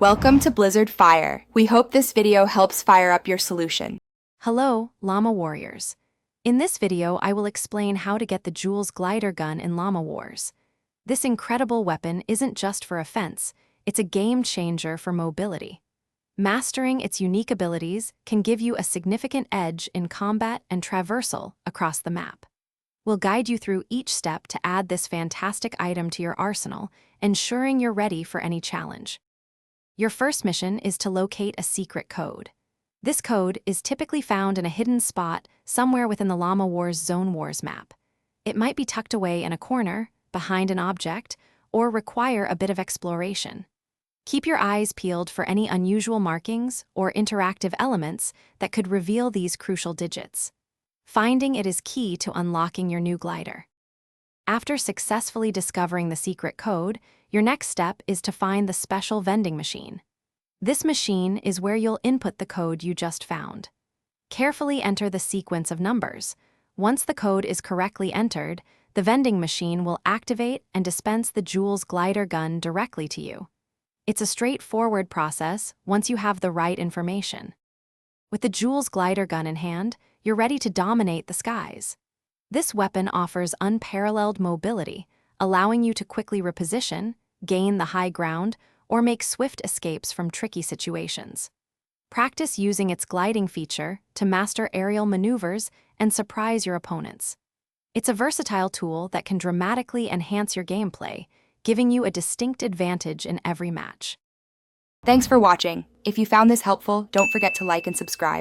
Welcome to Blizzard Fire. We hope this video helps fire up your solution. Hello, Llama Warriors. In this video, I will explain how to get the Jules Glider Gun in Llama Wars. This incredible weapon isn't just for offense, it's a game changer for mobility. Mastering its unique abilities can give you a significant edge in combat and traversal across the map. We'll guide you through each step to add this fantastic item to your arsenal, ensuring you're ready for any challenge. Your first mission is to locate a secret code. This code is typically found in a hidden spot somewhere within the Llama Wars Zone Wars map. It might be tucked away in a corner, behind an object, or require a bit of exploration. Keep your eyes peeled for any unusual markings or interactive elements that could reveal these crucial digits. Finding it is key to unlocking your new glider. After successfully discovering the secret code, your next step is to find the special vending machine. This machine is where you'll input the code you just found. Carefully enter the sequence of numbers. Once the code is correctly entered, the vending machine will activate and dispense the Jules Glider Gun directly to you. It's a straightforward process once you have the right information. With the Jules Glider Gun in hand, you're ready to dominate the skies. This weapon offers unparalleled mobility, allowing you to quickly reposition, gain the high ground, or make swift escapes from tricky situations. Practice using its gliding feature to master aerial maneuvers and surprise your opponents. It's a versatile tool that can dramatically enhance your gameplay, giving you a distinct advantage in every match. Thanks for watching. If you found this helpful, don't forget to like and subscribe.